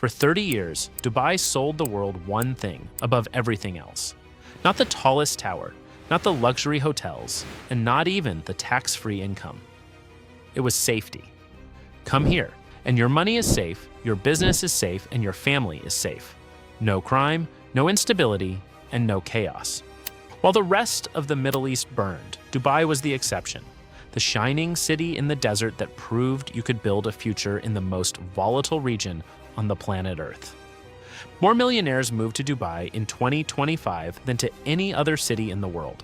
For 30 years, Dubai sold the world one thing above everything else. Not the tallest tower, not the luxury hotels, and not even the tax-free income. It was safety. Come here, and your money is safe, your business is safe, and your family is safe. No crime, no instability, and no chaos. While the rest of the Middle East burned, Dubai was the exception. The shining city in the desert that proved you could build a future in the most volatile region on the planet Earth. More millionaires moved to Dubai in 2025 than to any other city in the world.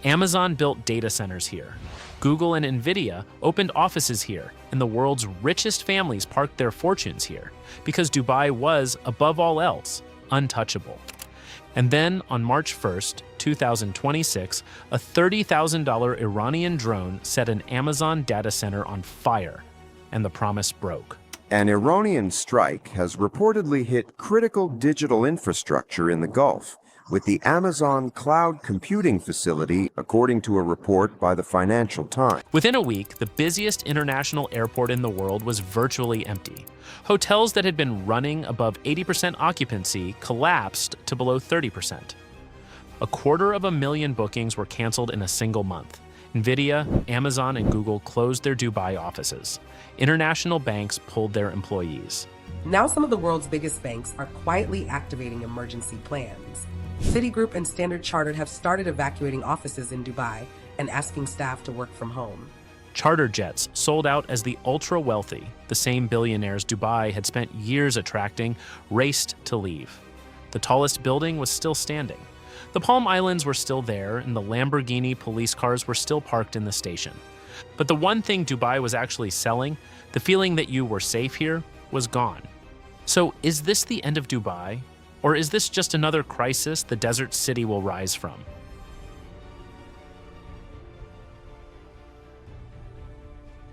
Amazon built data centers here. Google and Nvidia opened offices here, and the world's richest families parked their fortunes here because Dubai was, above all else, untouchable. And then, on March 1st, 2026, a $30,000 Iranian drone set an Amazon data center on fire, and the promise broke. An Iranian strike has reportedly hit critical digital infrastructure in the Gulf, with the Amazon cloud computing facility, according to a report by the Financial Times. Within a week, the busiest international airport in the world was virtually empty. Hotels that had been running above 80% occupancy collapsed to below 30%. 250,000 bookings were canceled in a single month. Nvidia, Amazon, and Google closed their Dubai offices. International banks pulled their employees. Now some of the world's biggest banks are quietly activating emergency plans. Citigroup and Standard Chartered have started evacuating offices in Dubai and asking staff to work from home. Charter jets sold out as the ultra-wealthy, the same billionaires Dubai had spent years attracting, raced to leave. The tallest building was still standing. The Palm Islands were still there, and the Lamborghini police cars were still parked in the station. But the one thing Dubai was actually selling, the feeling that you were safe here, was gone. So is this the end of Dubai? Or is this just another crisis the desert city will rise from?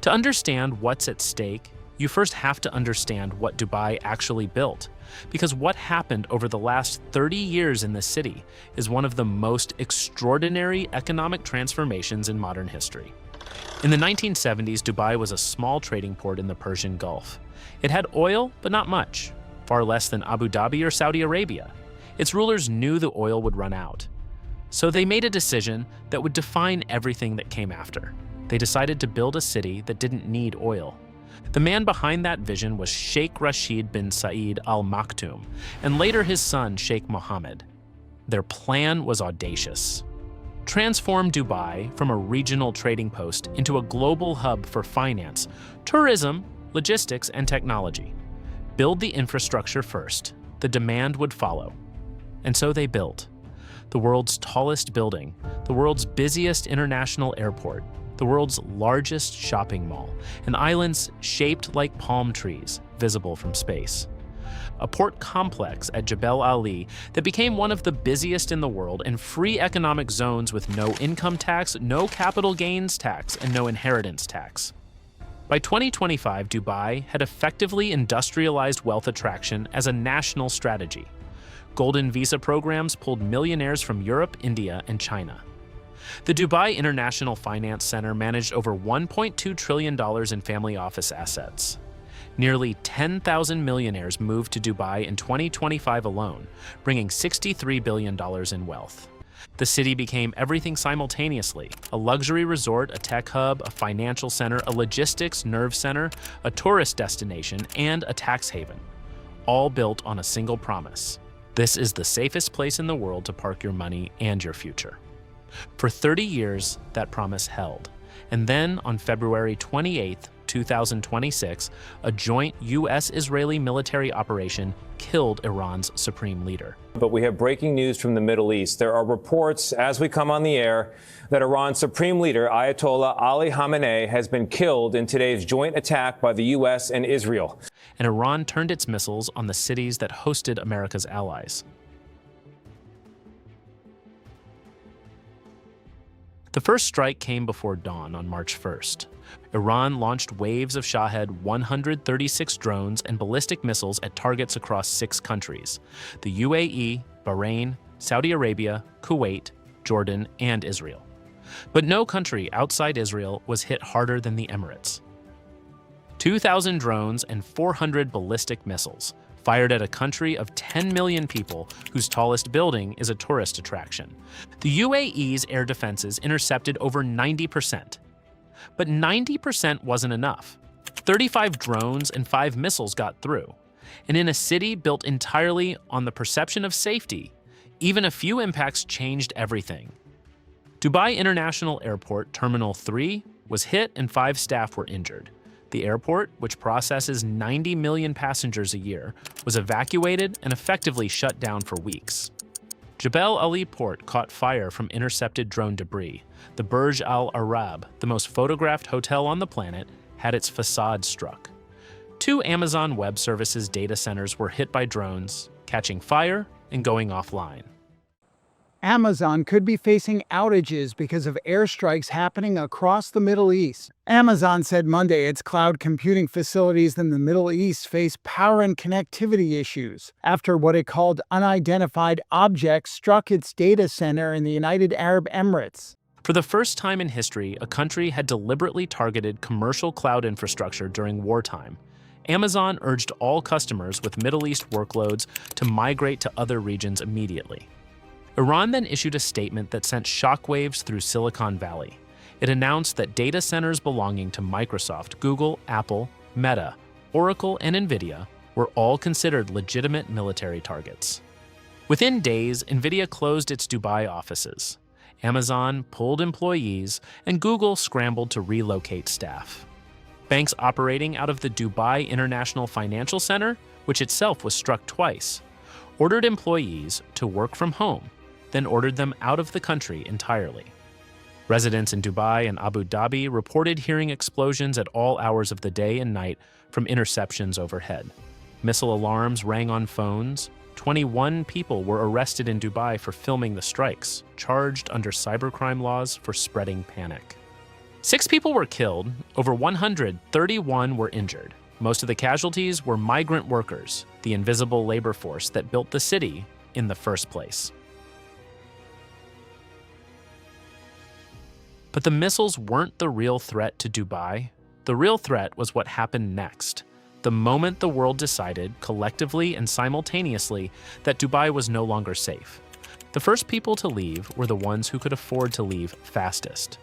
To understand what's at stake, you first have to understand what Dubai actually built. Because what happened over the last 30 years in this city is one of the most extraordinary economic transformations in modern history. In the 1970s, Dubai was a small trading port in the Persian Gulf. It had oil, but not much, far less than Abu Dhabi or Saudi Arabia. Its rulers knew the oil would run out. So they made a decision that would define everything that came after. They decided to build a city that didn't need oil. The man behind that vision was Sheikh Rashid bin Saeed Al Maktoum, and later his son, Sheikh Mohammed. Their plan was audacious. Transform Dubai from a regional trading post into a global hub for finance, tourism, logistics, and technology. Build the infrastructure first. The demand would follow. And so they built. The world's tallest building, the world's busiest international airport, the world's largest shopping mall, and islands shaped like palm trees, visible from space. A port complex at Jebel Ali that became one of the busiest in the world, and free economic zones with no income tax, no capital gains tax, and no inheritance tax. By 2025, Dubai had effectively industrialized wealth attraction as a national strategy. Golden visa programs pulled millionaires from Europe, India, and China. The Dubai International Finance Center managed over $1.2 trillion in family office assets. Nearly 10,000 millionaires moved to Dubai in 2025 alone, bringing $63 billion in wealth. The city became everything simultaneously: a luxury resort, a tech hub, a financial center, a logistics nerve center, a tourist destination, and a tax haven, all built on a single promise. This is the safest place in the world to park your money and your future. For 30 years, that promise held. And then, on February 28, 2026, a joint U.S.-Israeli military operation killed Iran's supreme leader. But we have breaking news from the Middle East. There are reports, as we come on the air, that Iran's supreme leader, Ayatollah Ali Khamenei, has been killed in today's joint attack by the U.S. and Israel. And Iran turned its missiles on the cities that hosted America's allies. The first strike came before dawn on March 1st. Iran launched waves of Shahed 136 drones and ballistic missiles at targets across 6 countries: the UAE, Bahrain, Saudi Arabia, Kuwait, Jordan, and Israel. But no country outside Israel was hit harder than the Emirates. 2,000 drones and 400 ballistic missiles, fired at a country of 10 million people whose tallest building is a tourist attraction. The UAE's air defenses intercepted over 90%. But 90% wasn't enough. 35 drones and 5 missiles got through. And in a city built entirely on the perception of safety, even a few impacts changed everything. Dubai International Airport Terminal 3 was hit and 5 staff were injured. The airport, which processes 90 million passengers a year, was evacuated and effectively shut down for weeks. Jebel Ali Port caught fire from intercepted drone debris. The Burj Al Arab, the most photographed hotel on the planet, had its facade struck. 2 Amazon Web Services data centers were hit by drones, catching fire and going offline. Amazon could be facing outages because of airstrikes happening across the Middle East. Amazon said Monday its cloud computing facilities in the Middle East face power and connectivity issues after what it called unidentified objects struck its data center in the United Arab Emirates. For the first time in history, a country had deliberately targeted commercial cloud infrastructure during wartime. Amazon urged all customers with Middle East workloads to migrate to other regions immediately. Iran then issued a statement that sent shockwaves through Silicon Valley. It announced that data centers belonging to Microsoft, Google, Apple, Meta, Oracle, and NVIDIA were all considered legitimate military targets. Within days, NVIDIA closed its Dubai offices. Amazon pulled employees, and Google scrambled to relocate staff. Banks operating out of the Dubai International Financial Center, which itself was struck twice, ordered employees to work from home, then ordered them out of the country entirely. Residents in Dubai and Abu Dhabi reported hearing explosions at all hours of the day and night from interceptions overhead. Missile alarms rang on phones. 21 people were arrested in Dubai for filming the strikes, charged under cybercrime laws for spreading panic. 6 people were killed, over 131 were injured. Most of the casualties were migrant workers, the invisible labor force that built the city in the first place. But the missiles weren't the real threat to Dubai. The real threat was what happened next, the moment the world decided, collectively and simultaneously, that Dubai was no longer safe. The first people to leave were the ones who could afford to leave fastest.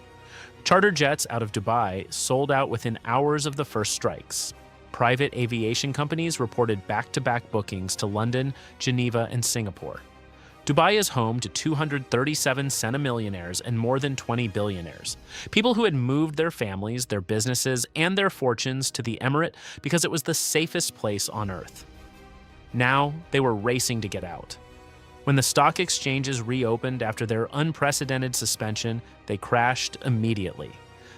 Charter jets out of Dubai sold out within hours of the first strikes. Private aviation companies reported back-to-back bookings to London, Geneva, and Singapore. Dubai is home to 237 centimillionaires and more than 20 billionaires, people who had moved their families, their businesses, and their fortunes to the emirate because it was the safest place on earth. Now, they were racing to get out. When the stock exchanges reopened after their unprecedented suspension, they crashed immediately.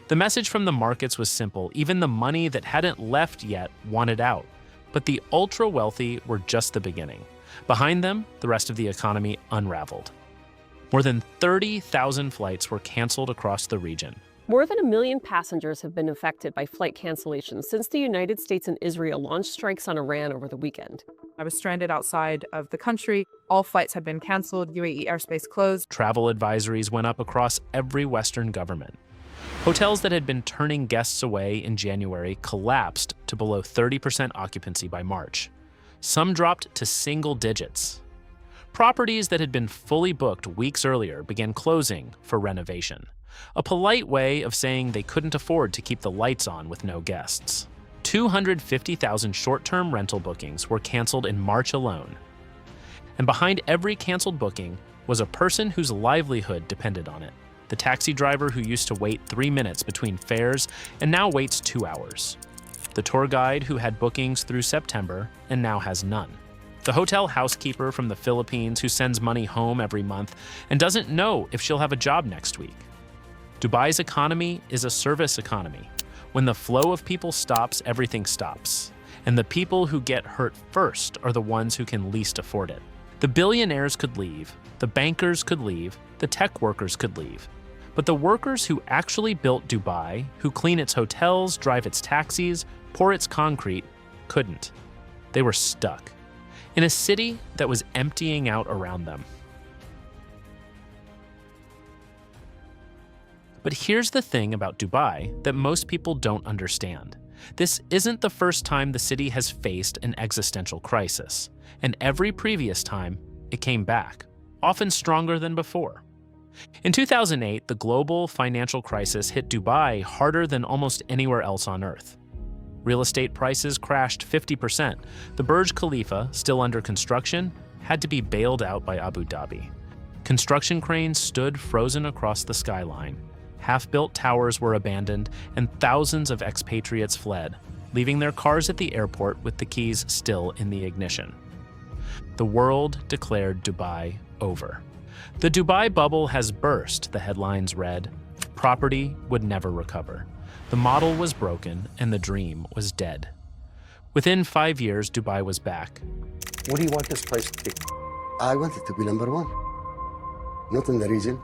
The message from the markets was simple. Even the money that hadn't left yet wanted out. But the ultra-wealthy were just the beginning. Behind them, the rest of the economy unraveled. More than 30,000 flights were canceled across the region. More than 1 million passengers have been affected by flight cancellations since the United States and Israel launched strikes on Iran over the weekend. I was stranded outside of the country. All flights had been canceled. UAE airspace closed. Travel advisories went up across every Western government. Hotels that had been turning guests away in January collapsed to below 30% occupancy by March. Some dropped to single digits. Properties that had been fully booked weeks earlier began closing for renovation, a polite way of saying they couldn't afford to keep the lights on with no guests. 250,000 short-term rental bookings were canceled in March alone. And behind every canceled booking was a person whose livelihood depended on it. The taxi driver who used to wait 3 minutes between fares and now waits 2 hours. The tour guide who had bookings through September and now has none. The hotel housekeeper from the Philippines who sends money home every month and doesn't know if she'll have a job next week. Dubai's economy is a service economy. When the flow of people stops, everything stops. And the people who get hurt first are the ones who can least afford it. The billionaires could leave, the bankers could leave, the tech workers could leave. But the workers who actually built Dubai, who clean its hotels, drive its taxis, pour its concrete, couldn't. They were stuck in a city that was emptying out around them. But here's the thing about Dubai that most people don't understand. This isn't the first time the city has faced an existential crisis, and every previous time, it came back, often stronger than before. In 2008, the global financial crisis hit Dubai harder than almost anywhere else on Earth. Real estate prices crashed 50%. The Burj Khalifa, still under construction, had to be bailed out by Abu Dhabi. Construction cranes stood frozen across the skyline. Half-built towers were abandoned, and thousands of expatriates fled, leaving their cars at the airport with the keys still in the ignition. The world declared Dubai over. The Dubai bubble has burst, the headlines read. Property would never recover. The model was broken, and the dream was dead. Within 5 years, Dubai was back. What do you want this place to be? I want it to be number one. Not in the region,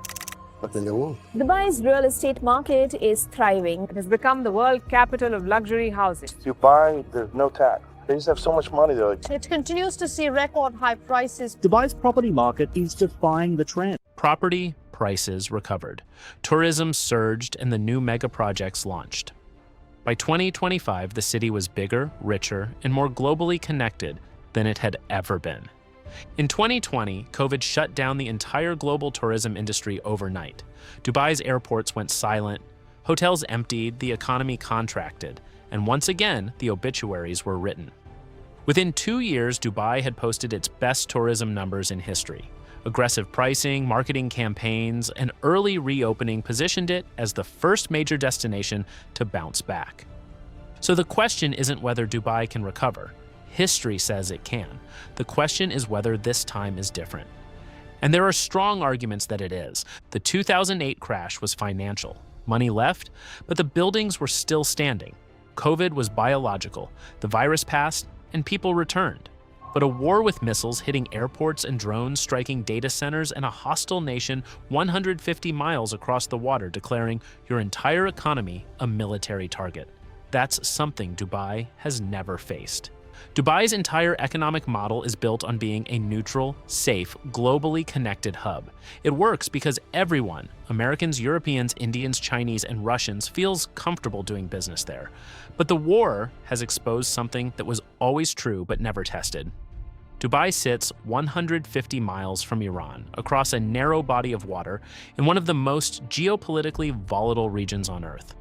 but in the world. Dubai's real estate market is thriving. It has become the world capital of luxury housing. Dubai, there's no tax. They just have so much money there. It continues to see record high prices. Dubai's property market is defying the trend. Property prices recovered. Tourism surged, and the new mega projects launched. By 2025, the city was bigger, richer, and more globally connected than it had ever been. In 2020, COVID shut down the entire global tourism industry overnight. Dubai's airports went silent, hotels emptied, the economy contracted, and once again, the obituaries were written. Within 2 years, Dubai had posted its best tourism numbers in history. Aggressive pricing, marketing campaigns, and early reopening positioned it as the first major destination to bounce back. So the question isn't whether Dubai can recover. History says it can. The question is whether this time is different. And there are strong arguments that it is. The 2008 crash was financial. Money left, but the buildings were still standing. COVID was biological. The virus passed, and people returned. But a war with missiles hitting airports and drones striking data centers, and a hostile nation 150 miles across the water declaring your entire economy a military target. That's something Dubai has never faced. Dubai's entire economic model is built on being a neutral, safe, globally connected hub. It works because everyone, Americans, Europeans, Indians, Chinese, and Russians, feels comfortable doing business there. But the war has exposed something that was always true but never tested. Dubai sits 150 miles from Iran, across a narrow body of water in one of the most geopolitically volatile regions on Earth.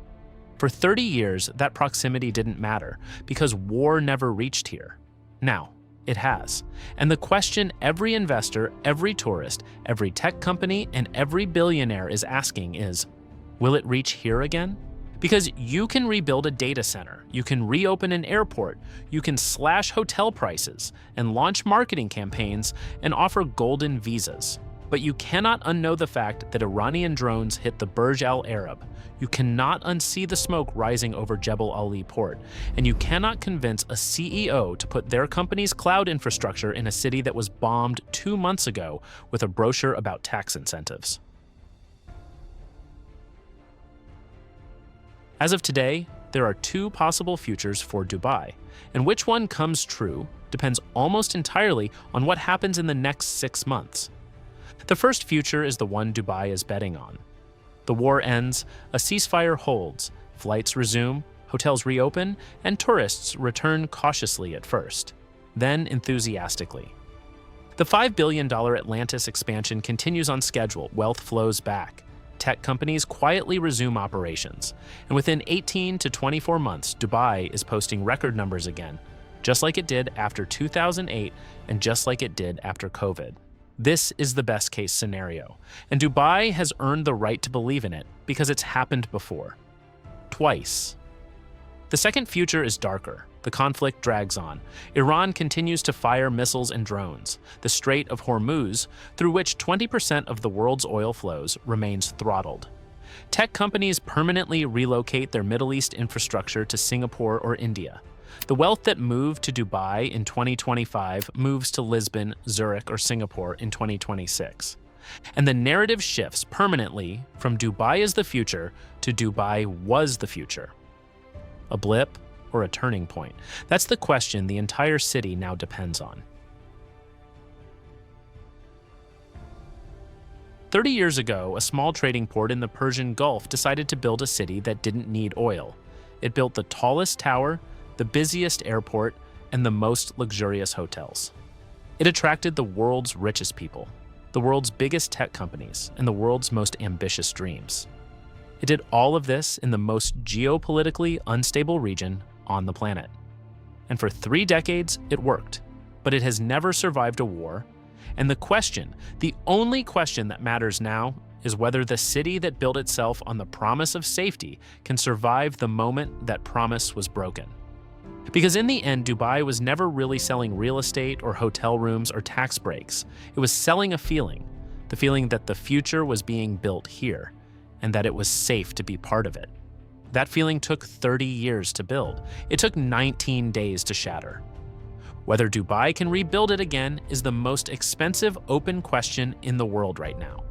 For 30 years, that proximity didn't matter because war never reached here. Now, it has. And the question every investor, every tourist, every tech company, and every billionaire is asking is, will it reach here again? Because you can rebuild a data center, you can reopen an airport, you can slash hotel prices and launch marketing campaigns and offer golden visas. But you cannot unknow the fact that Iranian drones hit the Burj Al Arab. You cannot unsee the smoke rising over Jebel Ali port. And you cannot convince a CEO to put their company's cloud infrastructure in a city that was bombed 2 months ago with a brochure about tax incentives. As of today, there are 2 possible futures for Dubai, and which one comes true depends almost entirely on what happens in the next 6 months. The first future is the one Dubai is betting on. The war ends, a ceasefire holds, flights resume, hotels reopen, and tourists return cautiously at first, then enthusiastically. The $5 billion Atlantis expansion continues on schedule, wealth flows back. Tech companies quietly resume operations, and within 18 to 24 months, Dubai is posting record numbers again, just like it did after 2008 and just like it did after COVID. This is the best case scenario, and Dubai has earned the right to believe in it because it's happened before. Twice. The second future is darker. The conflict drags on. Iran continues to fire missiles and drones. The Strait of Hormuz, through which 20% of the world's oil flows, remains throttled. Tech companies permanently relocate their Middle East infrastructure to Singapore or India. The wealth that moved to Dubai in 2025 moves to Lisbon, Zurich, or Singapore in 2026. And the narrative shifts permanently from Dubai is the future to Dubai was the future. A blip or a turning point? That's the question the entire city now depends on. 30 years ago, a small trading port in the Persian Gulf decided to build a city that didn't need oil. It built the tallest tower, the busiest airport, and the most luxurious hotels. It attracted the world's richest people, the world's biggest tech companies, and the world's most ambitious dreams. It did all of this in the most geopolitically unstable region on the planet. And for 3 decades, it worked. But it has never survived a war. And the only question that matters now, is whether the city that built itself on the promise of safety can survive the moment that promise was broken. Because in the end, Dubai was never really selling real estate or hotel rooms or tax breaks. It was selling a feeling, the feeling that the future was being built here, and that it was safe to be part of it. That feeling took 30 years to build. It took 19 days to shatter. Whether Dubai can rebuild it again is the most expensive open question in the world right now.